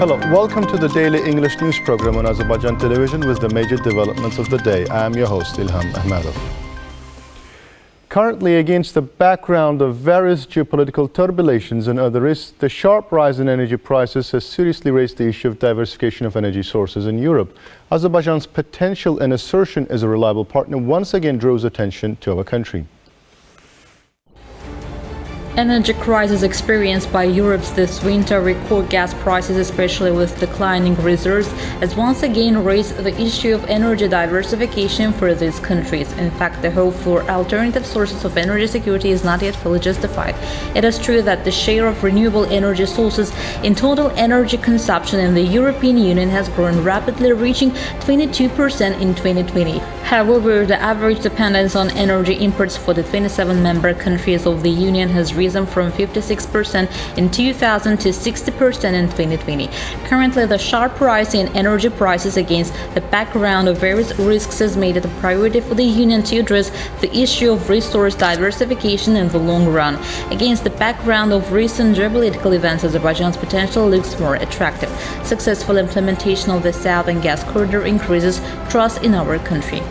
Hello, welcome to the daily English news program on Azərbaycan Television with the major developments of the day. I am your host, İlham Məmmədov. Currently, against the background of various geopolitical turbulences and other risks, the sharp rise in energy prices has seriously raised the issue of diversification of energy sources in Europe. Azerbaijan's potential and assertion as a reliable partner once again draws attention to our country. Energy crisis experienced by Europe this winter, record gas prices, especially with declining reserves, has once again raised the issue of energy diversification for these countries. In fact, the hope for alternative sources of energy security is not yet fully justified. It is true that the share of renewable energy sources in total energy consumption in the European Union has grown rapidly, reaching 22% in 2020. However, the average dependence on energy imports for the 27 member countries of the Union has risen from 56% in 2000 to 60% in 2020. Currently, the sharp rise in energy prices against the background of various risks has made it a priority for the Union to address the issue of resource diversification in the long run. Against the background of recent geopolitical events, Azerbaijan's potential looks more attractive. Successful implementation of the Southern Gas Corridor increases trust in our country.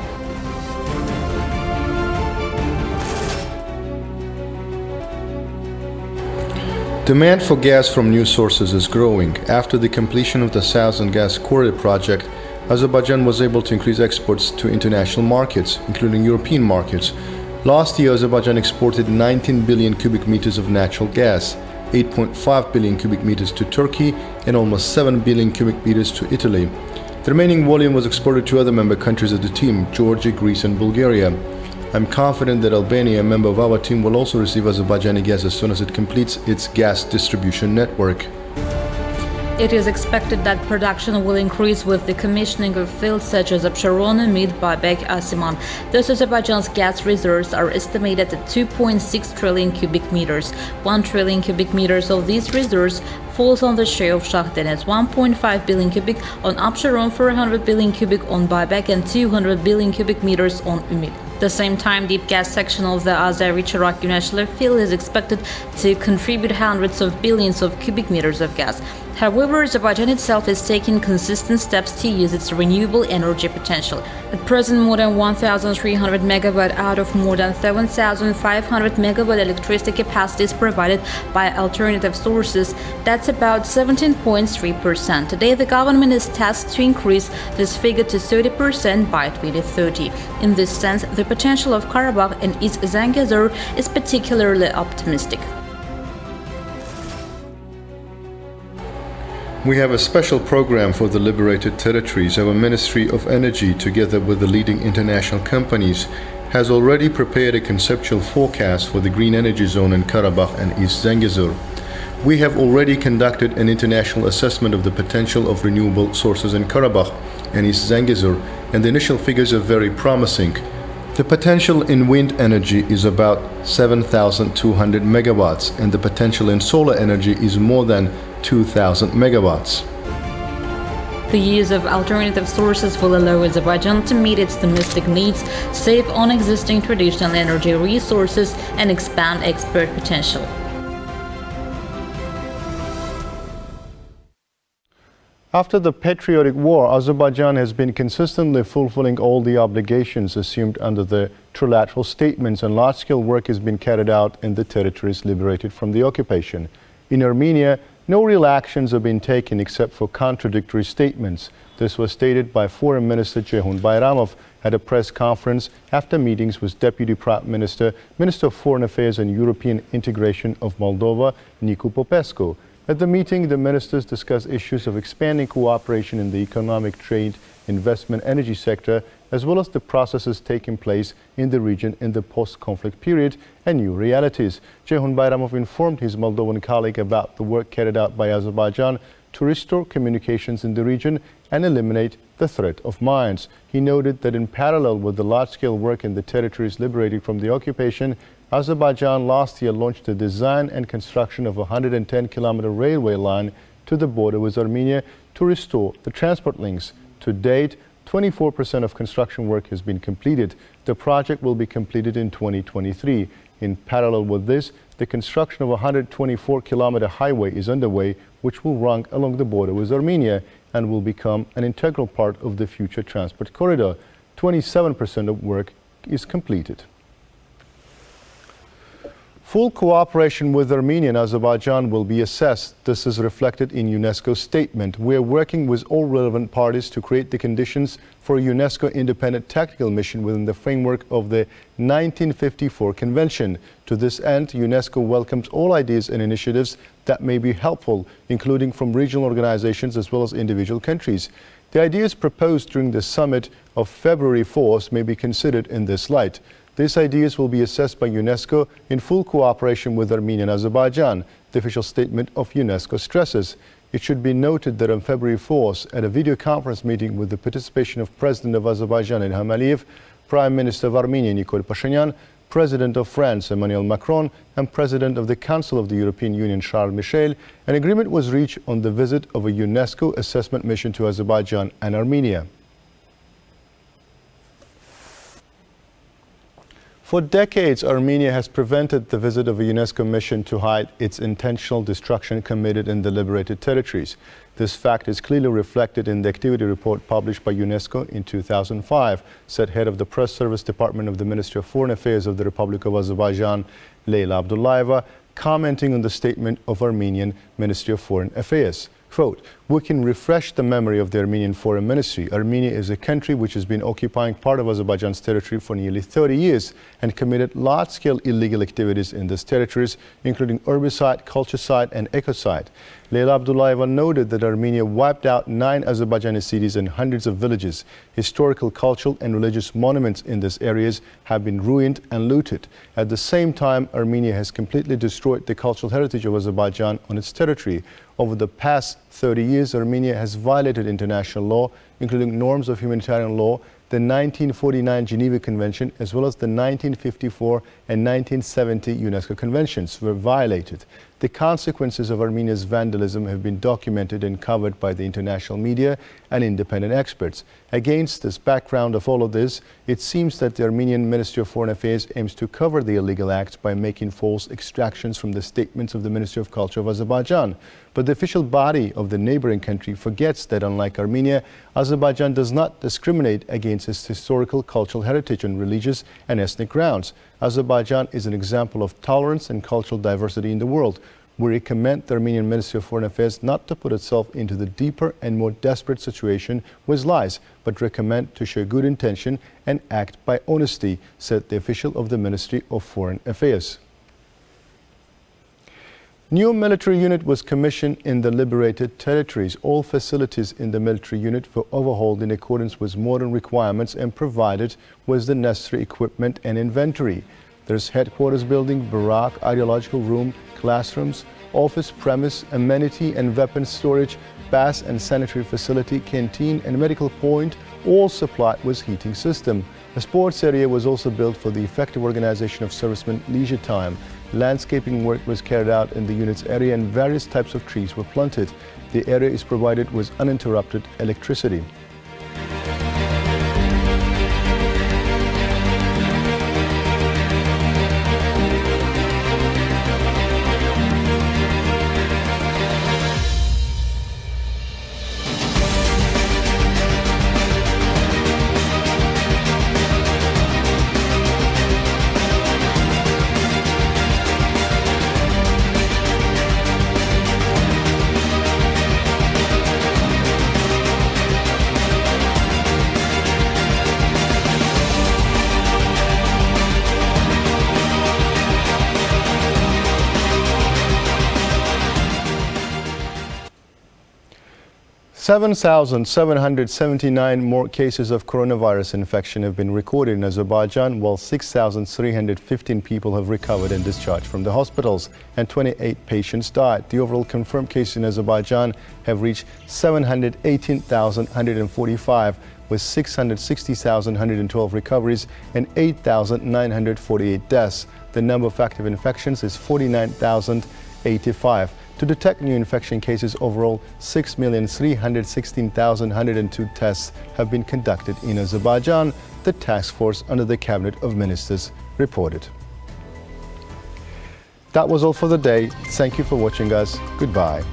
Demand for gas from new sources is growing. After the completion of the Southern Gas Corridor project, Azerbaijan was able to increase exports to international markets, including European markets. Last year, Azerbaijan exported 19 billion cubic meters of natural gas, 8.5 billion cubic meters to Turkey, and almost 7 billion cubic meters to Italy. The remaining volume was exported to other member countries of the team, Georgia, Greece, and Bulgaria. I'm confident that Albania, a member of our team, will also receive Azerbaijani gas as soon as it completes its gas distribution network. It is expected that production will increase with the commissioning of fields such as Absharon, Mid, Babek, Asiman. Thus, Azerbaijan's gas reserves are estimated at 2.6 trillion cubic meters. 1 trillion cubic meters of these reserves falls on the share of Shahdenes, 1.5 billion cubic on Absharon, 400 billion cubic on Babek, and 200 billion cubic meters on Ümit. At the same time, deep gas section of the Azeri-Chiraq Güneşli field is expected to contribute hundreds of billions of cubic meters of gas. However, Azerbaijan itself is taking consistent steps to use its renewable energy potential. At present, more than 1,300 megawatt out of more than 7,500 megawatt electricity capacity is provided by alternative sources. That's about 17.3%. Today, the government is tasked to increase this figure to 30% by 2030. In this sense, the potential of Karabakh and East Zangezur is particularly optimistic. We have a special program for the liberated territories. Our Ministry of Energy, together with the leading international companies, has already prepared a conceptual forecast for the green energy zone in Karabakh and East Zangezur. We have already conducted an international assessment of the potential of renewable sources in Karabakh and East Zangezur, and the initial figures are very promising. The potential in wind energy is about 7,200 megawatts, and the potential in solar energy is more than 2,000 megawatts. The use of alternative sources will allow Azerbaijan to meet its domestic needs, save on existing traditional energy resources, and expand export potential. After the patriotic war, Azerbaijan has been consistently fulfilling all the obligations assumed under the trilateral statements, and large-scale work has been carried out in the territories liberated from the occupation. In Armenia, no real actions have been taken except for contradictory statements. This was stated by Foreign Minister Ceyhun Bayramov at a press conference after meetings with Deputy Prime Minister, Minister of Foreign Affairs and European Integration of Moldova, Nicu Popescu. At the meeting, the ministers discussed issues of expanding cooperation in the economic, trade, investment, energy sector, as well as the processes taking place in the region in the post-conflict period and new realities. Ceyhun Bayramov informed his Moldovan colleague about the work carried out by Azerbaijan to restore communications in the region and eliminate the threat of mines. He noted that in parallel with the large-scale work in the territories liberated from the occupation, Azerbaijan last year launched the design and construction of a 110-kilometer railway line to the border with Armenia to restore the transport links. To date, 24% of construction work has been completed. The project will be completed in 2023. In parallel with this, the construction of a 124-kilometer highway is underway, which will run along the border with Armenia and will become an integral part of the future transport corridor. 27% of work is completed. Full cooperation with Armenia and Azerbaijan will be assessed. This is reflected in UNESCO's statement. We are working with all relevant parties to create the conditions for a UNESCO independent technical mission within the framework of the 1954 Convention. To this end, UNESCO welcomes all ideas and initiatives that may be helpful, including from regional organizations as well as individual countries. The ideas proposed during the summit of February 4th may be considered in this light. These ideas will be assessed by UNESCO in full cooperation with Armenia and Azerbaijan, the official statement of UNESCO stresses. It should be noted that on February 4th, at a video conference meeting with the participation of President of Azerbaijan Ilham Aliyev, Prime Minister of Armenia Nikol Pashinyan, President of France Emmanuel Macron, and President of the Council of the European Union Charles Michel, an agreement was reached on the visit of a UNESCO assessment mission to Azerbaijan and Armenia. For decades, Armenia has prevented the visit of a UNESCO mission to hide its intentional destruction committed in the liberated territories. This fact is clearly reflected in the activity report published by UNESCO in 2005, said head of the press service department of the Ministry of Foreign Affairs of the Republic of Azerbaijan, Leyla Abdullayeva, commenting on the statement of Armenian Ministry of Foreign Affairs. Quote, "We can refresh the memory of the Armenian Foreign Ministry. Armenia is a country which has been occupying part of Azerbaijan's territory for nearly 30 years and committed large-scale illegal activities in these territories, including herbicide, culturicide, and ecocide." Leyla Abdullayeva noted that Armenia wiped out 9 Azerbaijani cities and hundreds of villages. Historical, cultural, and religious monuments in these areas have been ruined and looted. At the same time, Armenia has completely destroyed the cultural heritage of Azerbaijan on its territory. Over the past 30 years, Armenia has violated international law, including norms of humanitarian law, the 1949 Geneva Convention, as well as the 1954 and 1970 UNESCO conventions were violated. The consequences of Armenia's vandalism have been documented and covered by the international media and independent experts. Against this background of all of this, it seems that the Armenian Ministry of Foreign Affairs aims to cover the illegal acts by making false extractions from the statements of the Ministry of Culture of Azerbaijan. But the official body of the neighboring country forgets that, unlike Armenia, Azerbaijan does not discriminate against its historical cultural heritage on religious and ethnic grounds. Azerbaijan is an example of tolerance and cultural diversity in the world. We recommend the Armenian Ministry of Foreign Affairs not to put itself into the deeper and more desperate situation with lies, but recommend to show good intention and act by honesty, said the official of the Ministry of Foreign Affairs. New military unit was commissioned in the liberated territories. All facilities in the military unit were overhauled in accordance with modern requirements and provided with the necessary equipment and inventory. There's headquarters building, barrack, ideological room, classrooms, office premise, amenity and weapons storage, bath and sanitary facility, canteen and medical point, all supplied with heating system. A sports area was also built for the effective organization of servicemen leisure time. Landscaping work was carried out in the unit's area and various types of trees were planted. The area is provided with uninterrupted electricity. (7,779 more cases of coronavirus infection have been recorded in Azerbaijan, while 6,315 people have recovered and discharged from the hospitals, and 28 patients died. The overall confirmed cases in Azerbaijan have reached 718,145, with 660,112 recoveries and 8,948 deaths. The number of active infections is 49,085. To detect new infection cases, overall 6,316,102 tests have been conducted in Azerbaijan, the task force under the Cabinet of Ministers reported. That was all for the day. Thank you for watching us. Goodbye.